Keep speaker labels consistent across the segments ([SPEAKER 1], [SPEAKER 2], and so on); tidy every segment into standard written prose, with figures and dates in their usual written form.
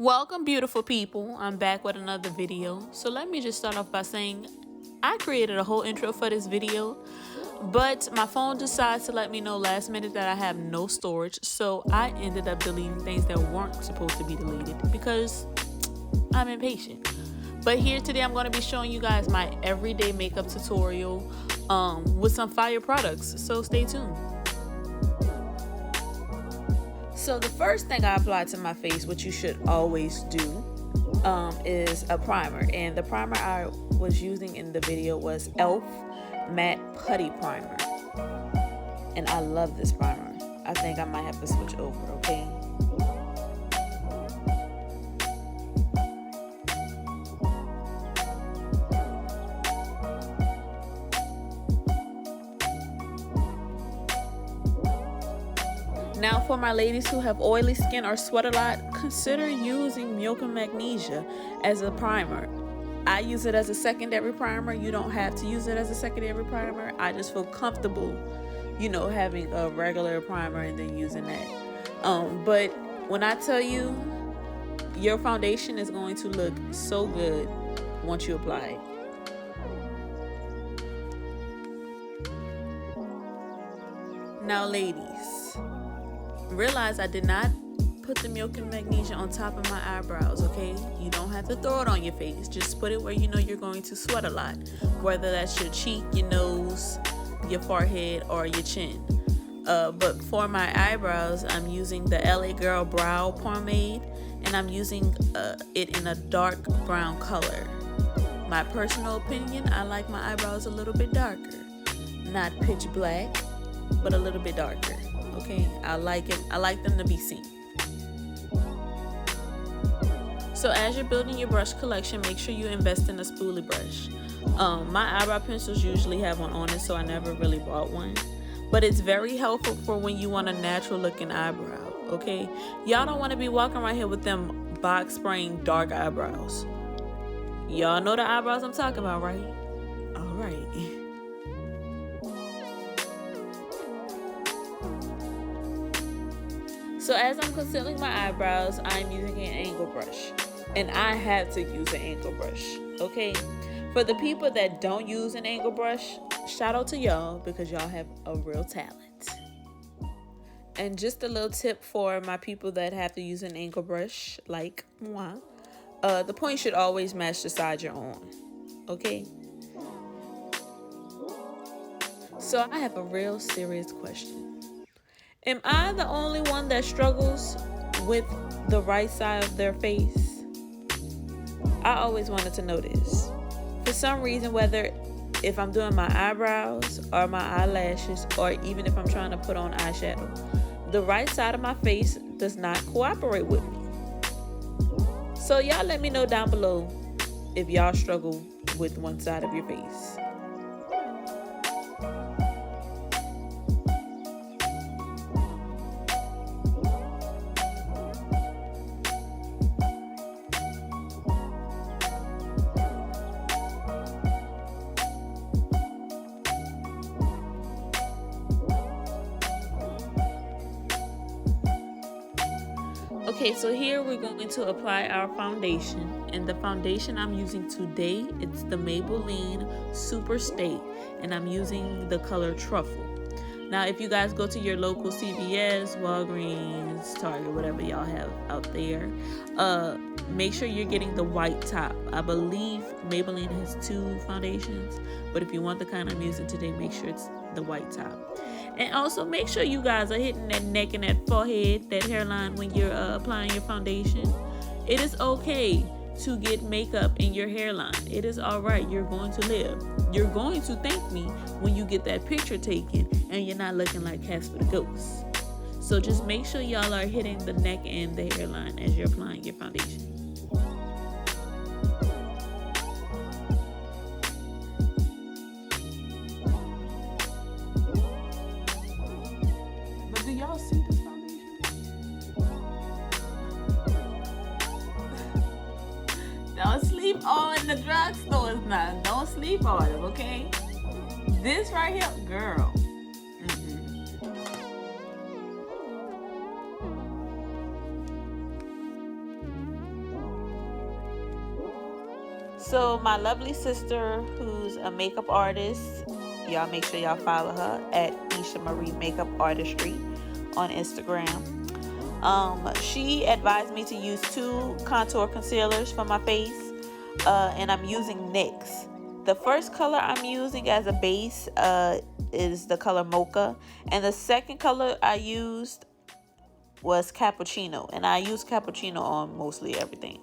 [SPEAKER 1] Welcome, beautiful people. I'm back with another video. So let me just start off by saying I created a whole intro for this video, but my phone decides to let me know last minute that I have no storage, so I ended up deleting things that weren't supposed to be deleted because I'm impatient. But here today I'm going to be showing you guys my everyday makeup tutorial with some fire products, so stay tuned. So the first thing I apply to my face, which you should always do, is a primer. And the primer I was using in the video was e.l.f. Matte Putty Primer. And I love this primer. I think I might have to switch over, okay? Now for my ladies who have oily skin or sweat a lot, consider using Mocha Magnesia as a primer. I use it as a secondary primer. You don't have to use it as a secondary primer. I just feel comfortable, you know, having a regular primer and then using that. But when I tell you, your foundation is going to look so good once you apply it. Now ladies, realize I did not put the Mocha Magnesia on top of my eyebrows, okay? You don't have to throw it on your face. Just put it where you know you're going to sweat a lot, whether that's your cheek, your nose, your forehead, or your chin. But for my eyebrows, I'm using the LA Girl Brow Pomade, and I'm using it in a dark brown color. My personal opinion, I like my eyebrows a little bit darker. Not pitch black, but a little bit darker. Okay, I like it. I like them to be seen. So as you're building your brush collection, make sure you invest in a spoolie brush. My eyebrow pencils usually have one on it, so I never really bought one. But it's very helpful for when you want a natural looking eyebrow, okay? Y'all don't want to be walking around here with them box spraying dark eyebrows. Y'all know the eyebrows I'm talking about, right? All right. So as I'm concealing my eyebrows, I'm using an angle brush. And I have to use an angle brush, okay? For the people that don't use an angle brush, shout out to y'all because y'all have a real talent. And just a little tip for my people that have to use an angle brush, like moi, the point should always match the side you're on, okay? So I have a real serious question. Am I the only one that struggles with the right side of their face? I always wanted to know this. For some reason, whether if I'm doing my eyebrows or my eyelashes, or even if I'm trying to put on eyeshadow, the right side of my face does not cooperate with me. So y'all let me know down below if y'all struggle with one side of your face. Okay, so here we're going to apply our foundation, and the foundation I'm using today, it's the Maybelline Super Stay, and I'm using the color Truffle. Now, if you guys go to your local CVS, Walgreens, Target, whatever y'all have out there, make sure you're getting the white top. I believe Maybelline has 2 foundations, but if you want the kind I'm using today, make sure it's the white top. And also make sure you guys are hitting that neck and that forehead, that hairline when you're applying your foundation. It is okay to get makeup in your hairline. It is all right. You're going to live. You're going to thank me when you get that picture taken and you're not looking like Casper the Ghost. So just make sure y'all are hitting the neck and the hairline as you're applying your foundation. Do y'all see this foundation? Don't sleep on the drugstores now. Don't sleep on them, okay? This right here, girl. So my lovely sister, who's a makeup artist, y'all make sure y'all follow her at Isha Marie Makeup Artistry on Instagram. She advised me to use 2 contour concealers for my face, and I'm using NYX. The first color I'm using as a base is the color Mocha, and the second color I used was Cappuccino, and I use Cappuccino on mostly everything.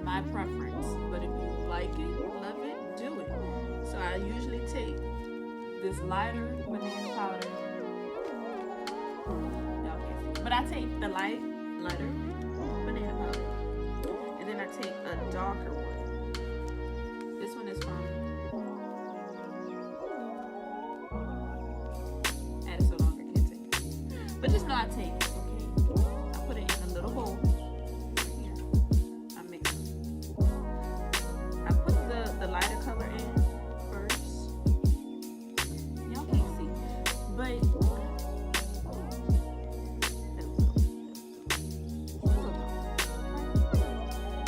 [SPEAKER 1] My preference, but if you like it, love it, do it. So I usually take this lighter banana powder. Y'all can't see, but I take the lighter banana powder, and then I take a darker one. This one is from Add So Longer Can't Take it, but just know I take it. Okay, I put it in a little bowl. The lighter color in first. Y'all can't see, but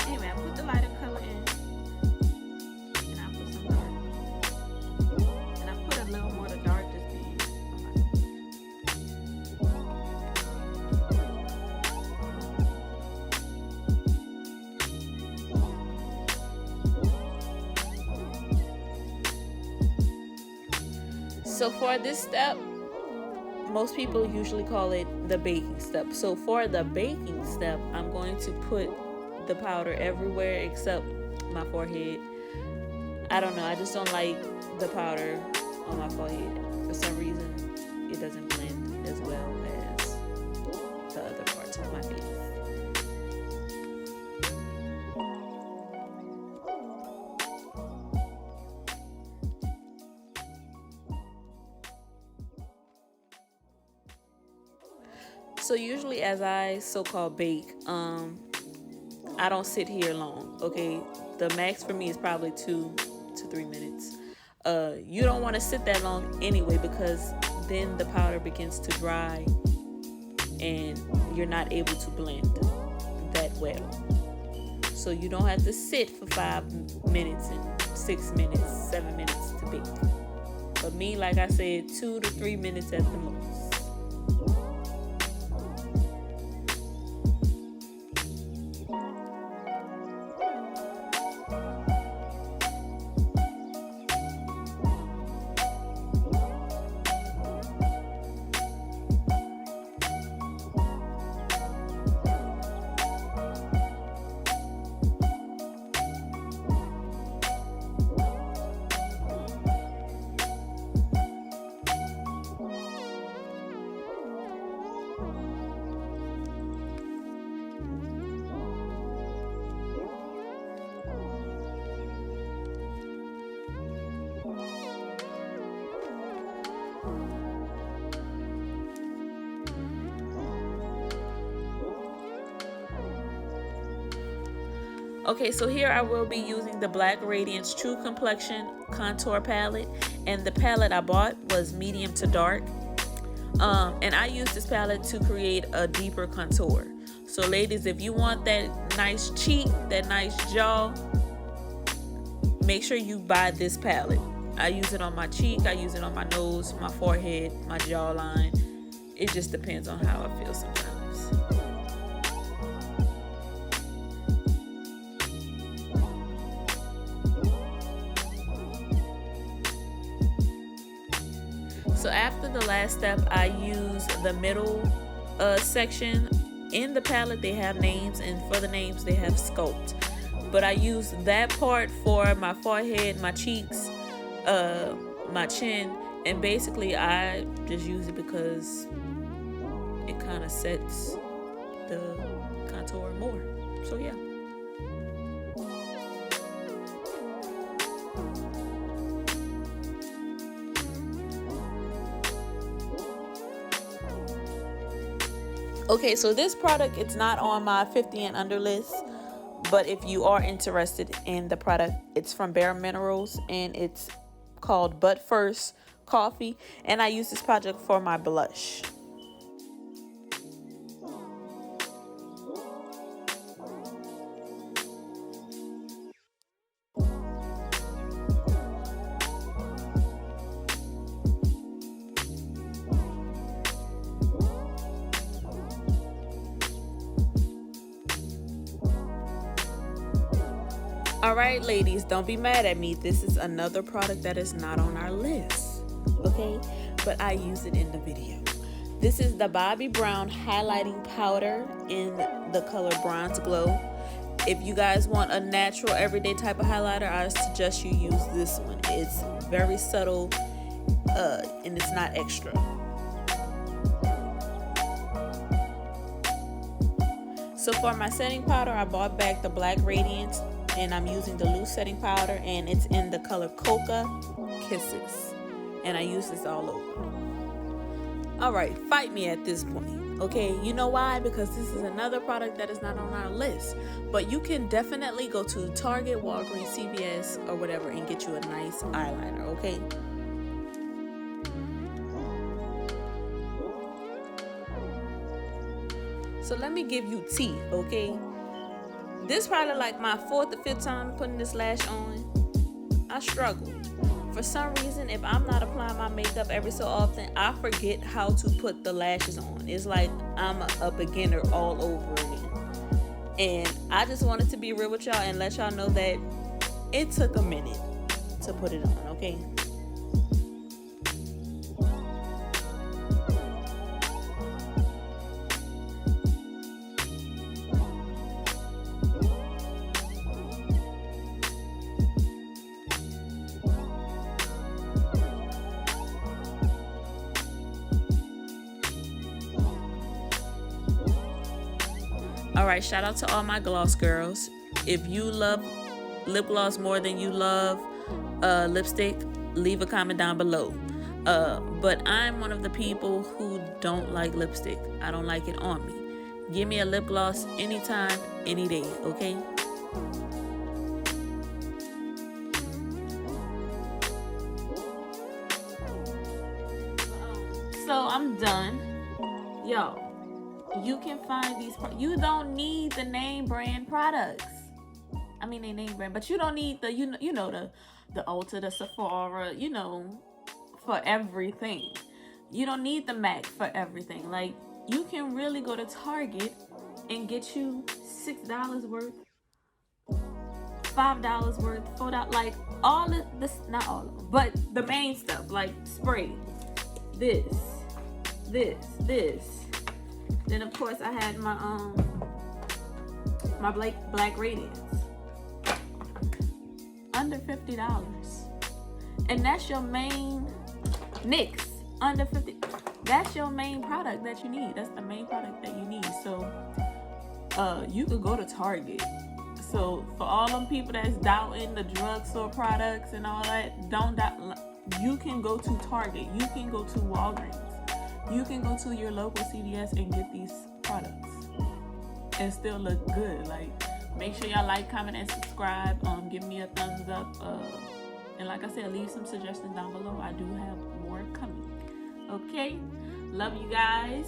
[SPEAKER 1] anyway, I put the lighter color in, and I put some dark, and I put a little more of the dark just being. So for this step, most people usually call it the baking step. So for the baking step, I'm going to put the powder everywhere except my forehead. I don't know, I just don't like the powder on my forehead. For some reason, it doesn't blend as well as the other parts of my face. So usually as I so-called bake, I don't sit here long, okay? The max for me is probably 2 to 3 minutes. You don't want to sit that long anyway, because then the powder begins to dry and you're not able to blend that well. So you don't have to sit for 5 minutes and 6 minutes, 7 minutes to bake. But me, like I said, 2 to 3 minutes at the most. Okay, so here I will be using the Black Radiance True Complexion Contour Palette. And the palette I bought was medium to dark. And I use this palette to create a deeper contour. So ladies, if you want that nice cheek, that nice jaw, make sure you buy this palette. I use it on my cheek, I use it on my nose, my forehead, my jawline. It just depends on how I feel sometimes. So after the last step, I use the middle section. In the palette they have names, and for the names they have sculpt, but I use that part for my forehead, my cheeks, my chin, and basically I just use it because it kind of sets the contour more. So yeah. Okay, so this product, it's not on my 50 and under list, but if you are interested in the product, it's from Bare Minerals and it's called But First Coffee, and I use this product for my blush. Alright ladies, don't be mad at me. This is another product that is not on our list, okay? But I use it in the video. This is the Bobbi Brown highlighting powder in the color Bronze Glow. If you guys want a natural everyday type of highlighter, I suggest you use this one. It's very subtle and it's not extra. So for my setting powder, I bought back the black Radiance, and I'm using the loose setting powder, and it's in the color Coca Kisses, and I use this all over. Alright, fight me at this point, okay? You know why? Because this is another product that is not on our list, but you can definitely go to Target, Walgreens, CVS, or whatever and get you a nice eyeliner, okay? So let me give you tea, okay? This probably like my 4th or 5th time putting this lash on. I struggle. For some reason, if I'm not applying my makeup every so often, I forget how to put the lashes on. It's like I'm a beginner all over again. And I just wanted to be real with y'all and let y'all know that it took a minute to put it on, okay? Alright, shout out to all my gloss girls. If you love lip gloss more than you love lipstick, leave a comment down below. But I'm one of the people who don't like lipstick. I don't like it on me. Give me a lip gloss anytime, any day, okay? So I'm done. Yo, you can find these, you don't need the name brand products. I mean, they name brand, but you don't need the, you know the Ulta, the Sephora, you know, for everything. You don't need the MAC for everything. Like, you can really go to Target and get you $6 worth, $5 worth, $4, like all of this, not all of them, but the main stuff, like spray, this. Then of course I had my my black Radiance, under $50, and that's your main NYX, under 50. That's your main product that you need. That's the main product that you need. So you could go to Target. So for all them people that's doubting the drugstore products and all that, don't doubt. You can go to Target. You can go to Walgreens. You can go to your local CVS and get these products and still look good. Like, make sure y'all like, comment, and subscribe. Give me a thumbs up. And like I said, leave some suggestions down below. I do have more coming. Okay? Love you guys.